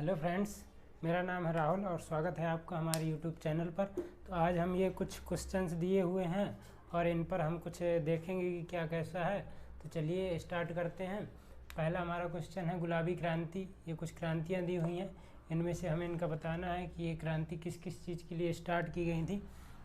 Hello friends, मेरा नाम है राहुल और स्वागत है आपका हमारे यूट्यूब चैनल पर। तो आज हम ये कुछ क्वेश्चंस दिए हुए हैं और इन पर हम कुछ देखेंगे कि क्या कैसा है। तो चलिए स्टार्ट करते हैं। पहला हमारा क्वेश्चन है गुलाबी क्रांति। ये कुछ क्रांतियाँ दी हुई हैं, इनमें से हमें इनका बताना है कि ये क्रांति किस किस चीज़ के लिए स्टार्ट की गई थी।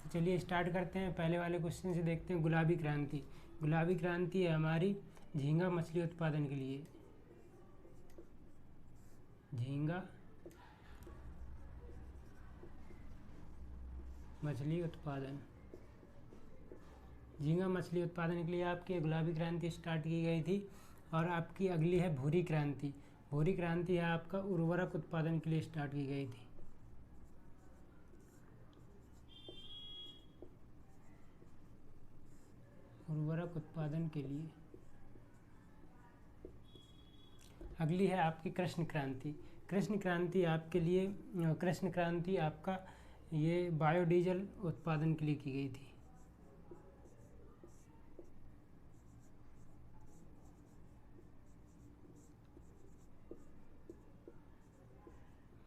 तो चलिए स्टार्ट करते हैं। पहले वाले क्वेश्चन से देखते हैं। गुलाबी क्रांति, गुलाबी क्रांति है हमारी झींगा मछली उत्पादन के लिए। झींगा मछली उत्पादन, झींगा मछली उत्पादन के लिए आपकी गुलाबी क्रांति स्टार्ट की गई थी। और आपकी अगली है भूरी क्रांति। भूरी क्रांति है आपका उर्वरक उत्पादन के लिए स्टार्ट की गई थी। उर्वरक उत्पादन के लिए। अगली है आपकी कृष्ण क्रांति। कृष्ण क्रांति आपके लिए, कृष्ण क्रांति आपका ये बायोडीजल उत्पादन के लिए की गई थी।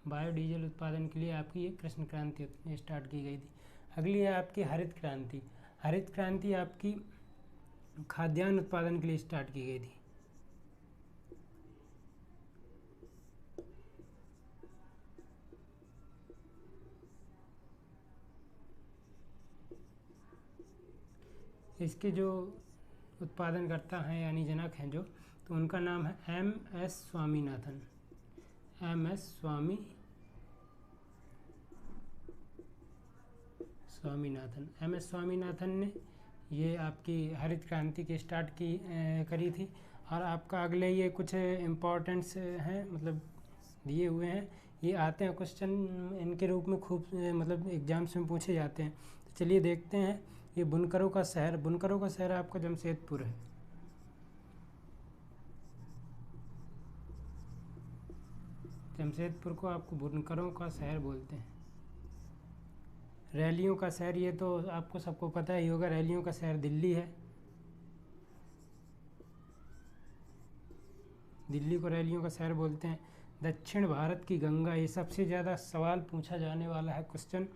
बायोडीजल उत्पादन के लिए आपकी ये कृष्ण क्रांति स्टार्ट की गई थी। अगली है आपकी हरित क्रांति। हरित क्रांति आपकी खाद्यान्न उत्पादन के लिए स्टार्ट की गई थी। इसके जो उत्पादनकर्ता हैं यानी जनक हैं जो, तो उनका नाम है M.S. Swaminathan. M.S. Swaminathan. M.S. Swaminathan ने ये आपकी हरित क्रांति की स्टार्ट करी थी। और आपका अगले ये कुछ इम्पोर्टेंट्स हैं, मतलब दिए हुए हैं, ये आते हैं क्वेश्चन इनके रूप में खूब, मतलब एग्जाम्स में पूछे जाते हैं। तो चलिए देखते हैं। ये बुनकरों का शहर, बुनकरों का शहर आपका जमशेदपुर है। जमशेदपुर को आपको बुनकरों का शहर बोलते हैं। रैलियों का शहर, ये तो आपको सबको पता ही होगा, रैलियों का शहर दिल्ली है। दिल्ली को रैलियों का शहर बोलते हैं। दक्षिण भारत की गंगा, ये सबसे ज़्यादा सवाल पूछा जाने वाला है क्वेश्चन।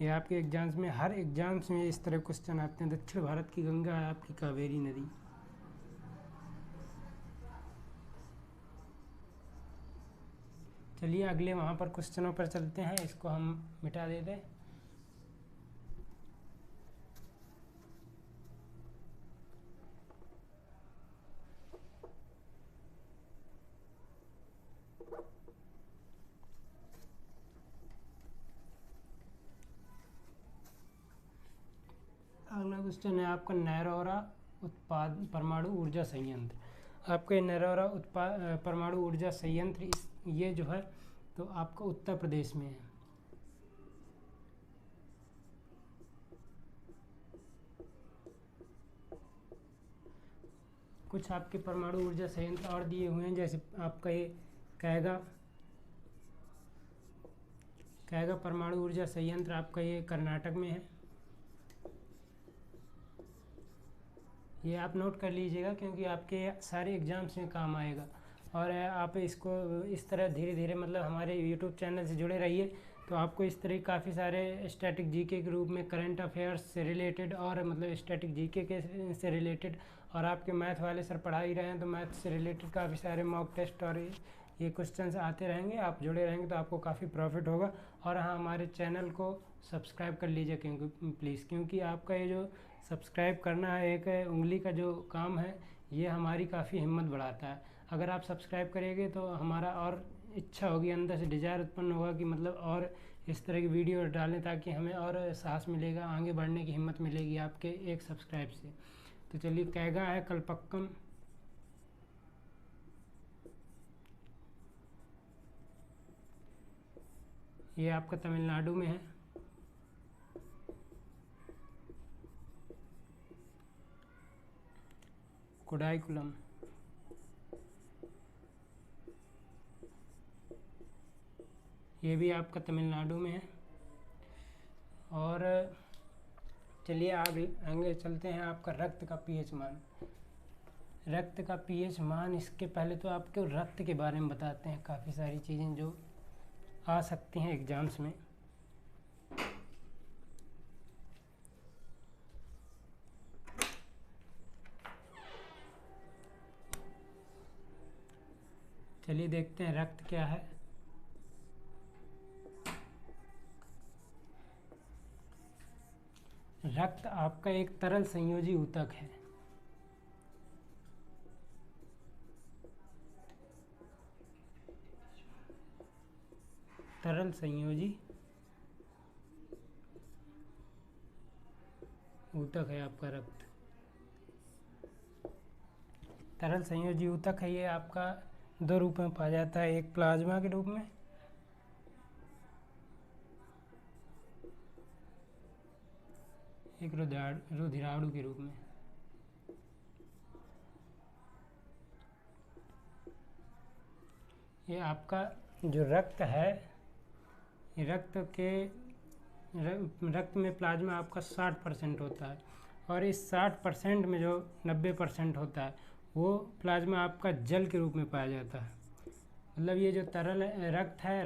ये आपके एग्जाम्स में, हर एग्जाम्स में इस तरह क्वेश्चन आते हैं। दक्षिण भारत की गंगा है आपकी कावेरी नदी। चलिए अगले वहाँ पर क्वेश्चनों पर चलते हैं। इसको हम मिटा देते हैं। अगला क्वेश्चन है आपका नरौरा परमाणु ऊर्जा संयंत्र। आपका नरौरा परमाणु ऊर्जा संयंत्र, ये जो है तो आपका उत्तर प्रदेश में है। कुछ आपके परमाणु ऊर्जा संयंत्र और दिए हुए हैं, जैसे आपका ये कैगा परमाणु ऊर्जा संयंत्र आपका ये कर्नाटक में है। ये आप नोट कर लीजिएगा क्योंकि आपके सारे एग्जाम्स में काम आएगा। और आप इसको इस तरह धीरे धीरे, मतलब हमारे यूट्यूब चैनल से जुड़े रहिए, तो आपको इस तरह काफ़ी सारे स्टैटिक जीके के रूप में, करंट अफेयर्स से रिलेटेड और मतलब स्टैटिक जीके के से रिलेटेड, और आपके मैथ वाले सर पढ़ा ही रहे हैं तो मैथ से रिलेटेड काफ़ी सारे मॉक टेस्ट और ये क्वेश्चंस आते रहेंगे। आप जुड़े रहेंगे तो आपको काफ़ी प्रॉफिट होगा। और हाँ, हमारे चैनल को सब्सक्राइब कर लीजिए क्योंकि प्लीज़, क्योंकि आपका ये जो सब्सक्राइब करना है, एक उंगली का जो काम है, ये हमारी काफ़ी हिम्मत बढ़ाता है। अगर आप सब्सक्राइब करेंगे तो हमारा और इच्छा होगी, अंदर से डिज़ायर उत्पन्न होगा कि मतलब और इस तरह की वीडियो डालें, ताकि हमें और साहस मिलेगा, आगे बढ़ने की हिम्मत मिलेगी आपके एक सब्सक्राइब से। तो चलिए, कैगा है कलपक्कम, ये आपका तमिलनाडु में है। कोडाईकुलम, ये भी आपका तमिलनाडु में है। और चलिए आगे चलते हैं। आपका रक्त का पीएच मान, रक्त का पीएच मान, इसके पहले तो आपको रक्त के बारे में बताते हैं काफ़ी सारी चीज़ें जो आ सकती हैं एग्ज़ाम्स में। चलिए देखते हैं रक्त क्या है। रक्त आपका एक तरल संयोजी ऊतक है। तरल संयोजी ऊतक है आपका रक्त। तरल संयोजी ऊतक है। ये आपका दो रूप में पाया जाता है, एक प्लाज्मा के रूप में, एक रुधिराणु के रूप में। ये आपका जो रक्त है, ये रक्त में प्लाज्मा आपका 60% होता है, और इस 60% में जो 90% होता है वो प्लाज्मा आपका जल के रूप में पाया जाता है। मतलब ये जो तरल रक्त है,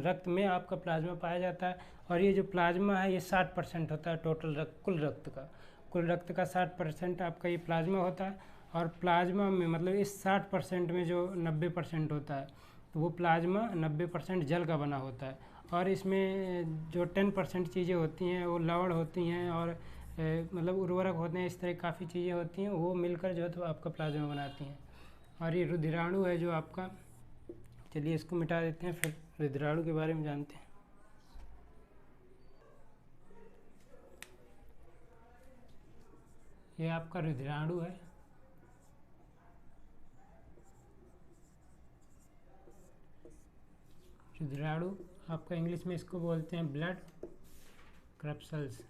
रक्त में आपका प्लाज्मा पाया जाता है, और ये जो प्लाज्मा है ये 60% होता है टोटल कुल रक्त का 60% आपका ये प्लाज्मा होता है। और प्लाज्मा में मतलब इस 60% में जो 90% होता है, तो वो प्लाज्मा 90% जल का बना होता है, और इसमें जो 10% चीज़ें होती हैं वो लवण होती हैं, और मतलब उर्वरक होते हैं, इस तरह काफ़ी चीज़ें होती हैं, वो मिलकर जो है तो आपका प्लाज्मा बनाती हैं। और ये रुधिराणु है जो आपका, चलिए इसको मिटा देते हैं, फिर रुधिराणु के बारे में जानते हैं। ये आपका रुधिराणु है। रुधिराणु आपका इंग्लिश में इसको बोलते हैं ब्लड क्रपसल्स।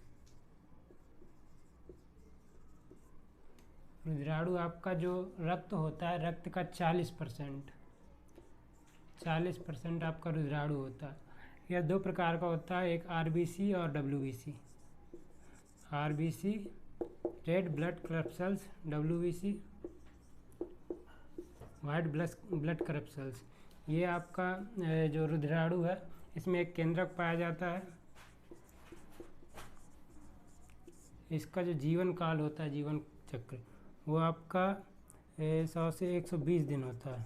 रुधिराणु आपका जो रक्त होता है, रक्त का 40% आपका रुधिराणु होता है। यह दो प्रकार का होता है, एक आरबीसी और WBC. RBC red blood corpuscles, WBC white blood corpuscles. ये आपका जो रुधिराणु है, इसमें एक केंद्रक पाया जाता है। इसका जो जीवन काल होता है, जीवन चक्र, वो आपका 100 से 120 दिन होता है,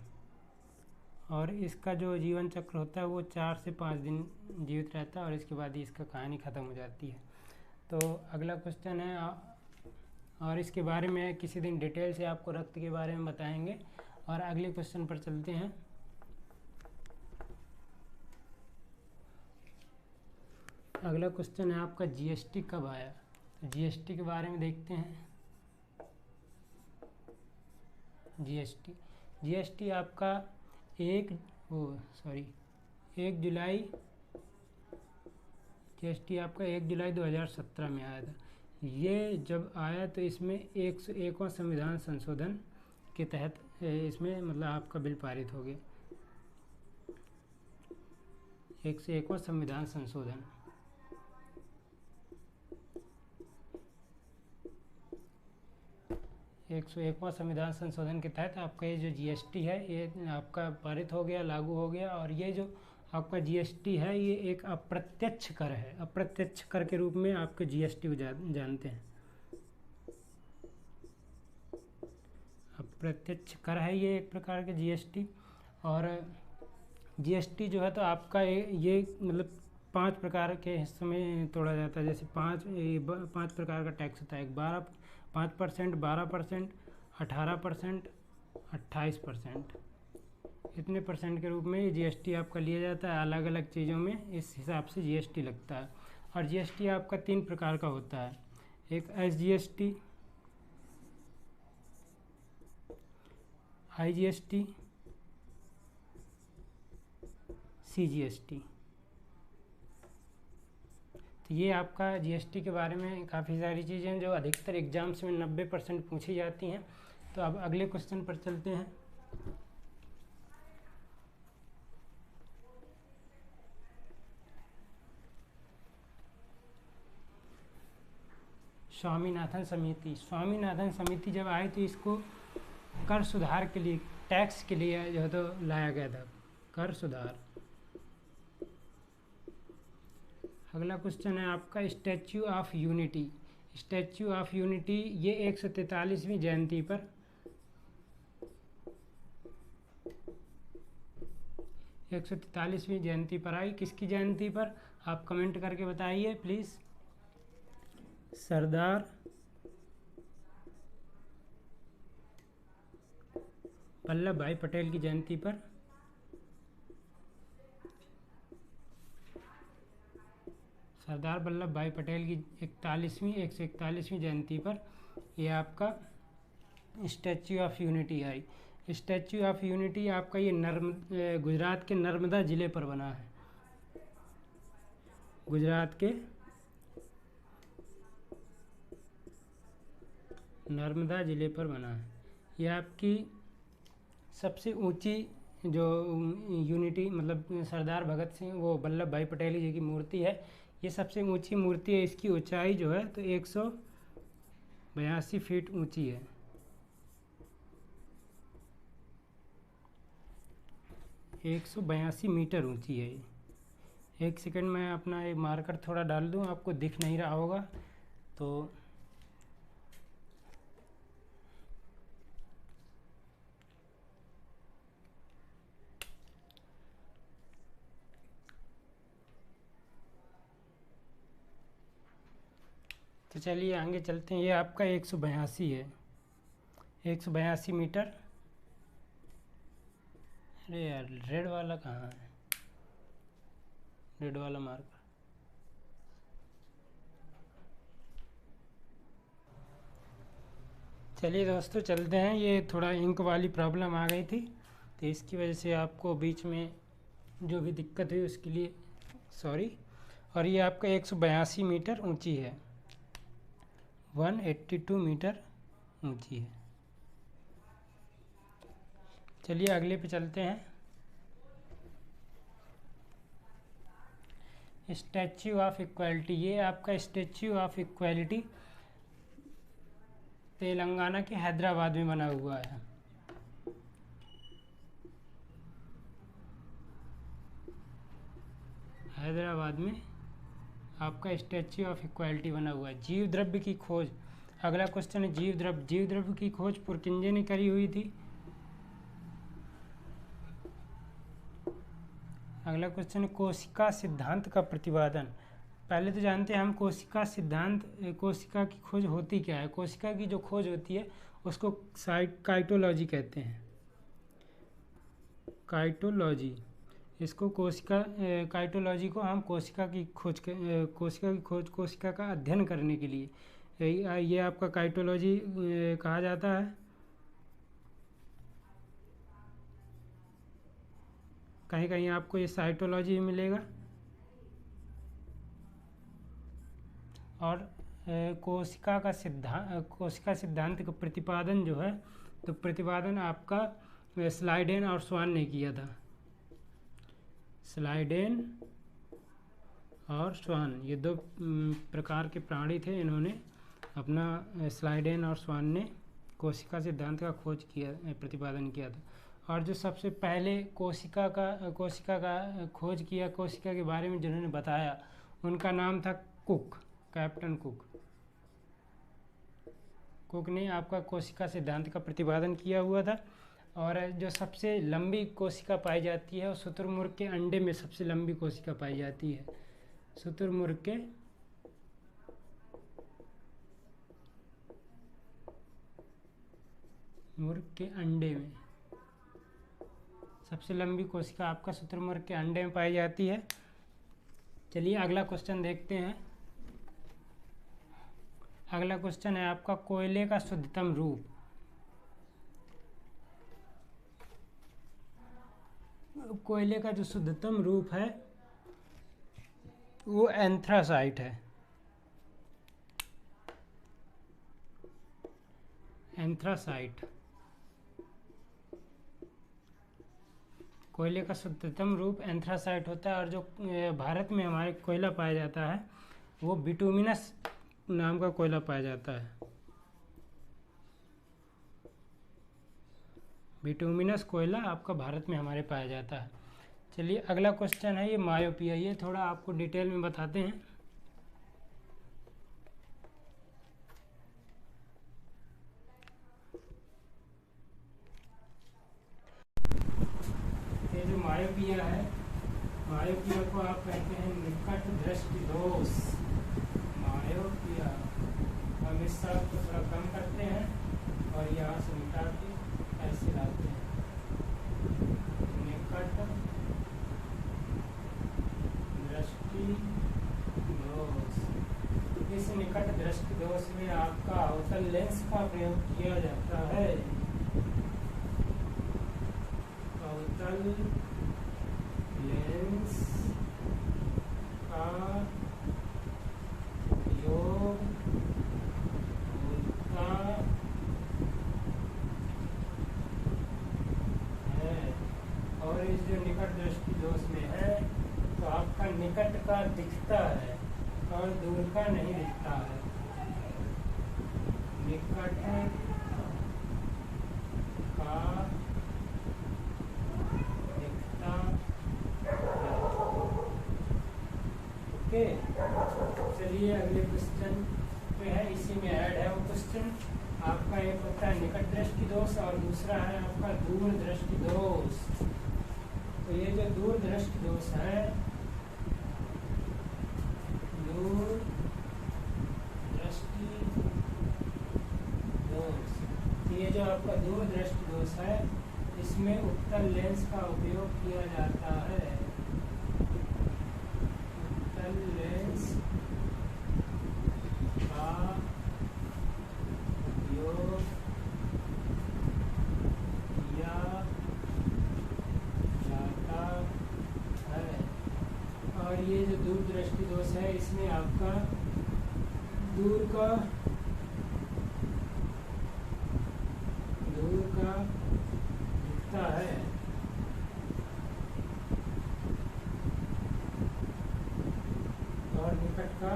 और इसका जो जीवन चक्र होता है वो 4 से 5 दिन जीवित रहता है, और इसके बाद ही इसका कहानी ख़त्म हो जाती है। तो अगला क्वेश्चन है, और इसके बारे में किसी दिन डिटेल से आपको रक्त के बारे में बताएंगे। और अगले क्वेश्चन पर चलते हैं। अगला क्वेश्चन है आपका जीएसटी कब आया। तो जीएसटी के बारे में देखते हैं। जीएसटी आपका 1 जुलाई, जीएसटी आपका 1 जुलाई 2017 में आया था। ये जब आया तो इसमें 101वां संविधान संशोधन के तहत इसमें मतलब आपका बिल पारित हो गया। 101वां संविधान संशोधन। एक संविधान संशोधन के तहत आपका ये जो जीएसटी है ये आपका पारित हो गया, लागू हो गया। और ये जो आपका जीएसटी है ये एक अप्रत्यक्ष कर है। अप्रत्यक्ष कर के रूप में आपके जीएसटी को जानते हैं। अप्रत्यक्ष कर है ये एक प्रकार के जीएसटी। और जीएसटी जो है तो आपका ये मतलब 5 प्रकार के हिस्सों में तोड़ा जाता है। जैसे 5 प्रकार का टैक्स होता है। 5%, 12%, 18%, 28%, इतने परसेंट के रूप में ये जीएसटी आपका लिया जाता है। अलग अलग चीज़ों में इस हिसाब से जीएसटी लगता है। और जीएसटी आपका 3 प्रकार का होता है। एक एसजीएसटी, आईजीएसटी, सीजीएसटी। तो ये आपका जीएसटी के बारे में काफ़ी सारी चीज़ें जो अधिकतर एग्जाम्स में 90% पूछी जाती हैं। तो अब अगले क्वेश्चन पर चलते हैं। स्वामीनाथन समिति जब आई तो इसको कर सुधार के लिए, टैक्स के लिए जो है तो लाया गया था। कर सुधार। अगला क्वेश्चन है आपका statue of unity. Statue of unity ये 143वीं जयंती पर 143वीं जयंती पर आई। किसकी जयंती पर? आप कमेंट करके बताइए प्लीज़। सरदार वल्लभ भाई पटेल की जयंती पर सरदार वल्लभ भाई पटेल की 141वीं जयंती पर ये आपका statue of unity I. Statue of unity आपका ये गुजरात के नर्मदा ज़िले पर बना है। गुजरात के नर्मदा ज़िले पर बना है। ये आपकी सबसे ऊंची जो यूनिटी मतलब सरदार भगत सिंह वो वल्लभ भाई पटेल जी की मूर्ति है, ये सबसे ऊंची मूर्ति है। इसकी ऊंचाई जो है तो 182 फीट ऊंची है। 182 मीटर ऊंची है ये। एक सेकंड में अपना एक मार्कर थोड़ा डाल दूं, आपको दिख नहीं रहा होगा तो चलिए आगे चलते हैं। ये आपका 182 है, 182 मीटर। अरे यार रेड वाला कहाँ है? रेड वाला मार्कर। चलिए दोस्तों चलते हैं। ये थोड़ा इंक वाली प्रॉब्लम आ गई थी तो इसकी वजह से आपको बीच में जो भी दिक्कत हुई उसके लिए सॉरी। और ये आपका 182 मीटर ऊंची है, 182 मीटर ऊंची है। चलिए अगले पे चलते हैं। Statue of equality. ये आपका स्टैच्यू ऑफ इक्वालिटी तेलंगाना के हैदराबाद में बना हुआ है। हैदराबाद में आपका स्टैच्यू ऑफ इक्वालिटी बना हुआ है। जीव द्रव्य की खोज। अगला क्वेश्चन है जीव द्रव्य। जीव द्रव्य की खोज पुरकिंजे ने करी हुई थी। अगला क्वेश्चन है कोशिका सिद्धांत का प्रतिपादन। पहले तो जानते हैं हम कोशिका सिद्धांत, कोशिका की खोज होती क्या है। कोशिका की जो खोज होती है उसको काइटोलॉजी कहते हैं। काइटोलॉजी, इसको काइटोलॉजी को हम कोशिका की खोज कोशिका का अध्ययन करने के लिए ये आपका काइटोलॉजी कहा जाता है। कहीं कहीं आपको ये साइटोलॉजी मिलेगा। और कोशिका सिद्धांत का प्रतिपादन जो है तो प्रतिपादन आपका स्लाइडेन और स्वान ने किया था। स्लाइडेन और स्वान ये दो प्रकार के प्राणी थे। इन्होंने अपना स्लाइडेन और स्वान ने कोशिका सिद्धांत का प्रतिपादन किया था। और जो सबसे पहले कोशिका का खोज किया, कोशिका के बारे में जिन्होंने बताया, उनका नाम था कुक, कैप्टन कुक। कुक ने आपका कोशिका सिद्धांत का प्रतिपादन किया हुआ था। और जो सबसे लंबी कोशिका पाई जाती है वो शुतुरमुर्ग के अंडे में सबसे लंबी कोशिका पाई जाती है। शुतुरमुर्ग के अंडे में सबसे लंबी कोशिका आपका शुतुरमुर्ग के अंडे में पाई जाती है। चलिए अगला क्वेश्चन देखते हैं। अगला क्वेश्चन है आपका कोयले का शुद्धतम रूप। कोयले का जो शुद्धतम रूप है वो एंथ्रासाइट है। एंथ्रासाइट कोयले का शुद्धतम रूप एंथ्रासाइट होता है। और जो भारत में हमारे कोयला पाया जाता है वो बिटुमिनस नाम का कोयला पाया जाता है। बिटुमिनस कोयला आपका भारत में हमारे पाया जाता है। चलिए अगला क्वेश्चन है ये मायोपिया, ये थोड़ा आपको डिटेल में बताते हैं। ये जो मायोपिया है, मायोपिया को आप कहते हैं निकट दृष्टि दोष। मायोपिया, हम इस शब्द को थोड़ा कम करते हैं और यहाँ से मिटा के ऐसे लाते हैं, निकट दृष्टि दोष। इस निकट दृष्टि दोष में आपका अवतल लेंस का प्रयोग किया जाता है। अवतल लेंस का उपयोग होता है। और इस जो निकट दृष्टि दोष में है तो आपका निकट का दिखता है और दूर का नहीं दिखता है। निकट का दिखता है। ओके, चलिए अगले क्वेश्चन पे है, इसी में ऐड है वो क्वेश्चन आपका। एक होता है निकट दृष्टि दोष और दूसरा है आपका दूर दृष्टि दोष। तो ये जो दूर दृष्टि दोष है, दूर दृष्टि दोष, ये जो आपका दूर दृष्टि दोष है इसमें उत्तल लेंस का उपयोग किया जाता है। उत्तल लेंस का उपयोग किया जाता है। और ये जो दूर दृष्टि दोष है इसमें आपका दूर का दिखता है और निकट का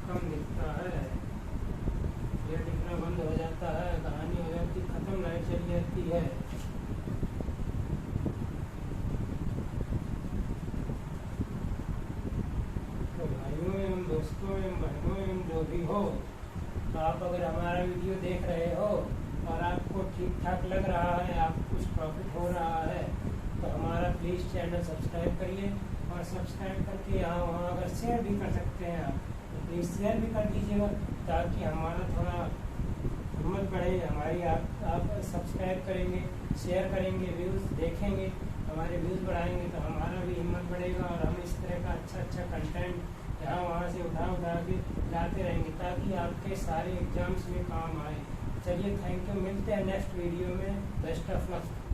कम दिखता है। यह दिखना बंद हो जाता है, कहानी हो जाती, खत्म, लाइट चली जाती है। दोस्तों एवं बहनों एवं जो भी हो, तो आप अगर हमारा वीडियो देख रहे हो और आपको ठीक ठाक लग रहा है, आपको कुछ प्रॉफिट हो रहा है, तो हमारा प्लीज़ चैनल सब्सक्राइब करिए। और सब्सक्राइब करके यहाँ वहाँ अगर शेयर भी कर सकते हैं आप, तो प्लीज़ शेयर भी कर दीजिएगा, ताकि हमारा थोड़ा हिम्मत बढ़े। हमारी आप सब्सक्राइब करेंगे, शेयर करेंगे, व्यूज़ देखेंगे, हमारे व्यूज़ बढ़ाएंगे तो हमारा भी हिम्मत बढ़ेगा और हम इस तरह का अच्छा कंटेंट यहाँ वहाँ से उठा के लाते रहेंगे, ताकि आपके सारे एग्जाम्स में काम आए। चलिए, थैंक यू, मिलते हैं नेक्स्ट वीडियो में। Best of luck.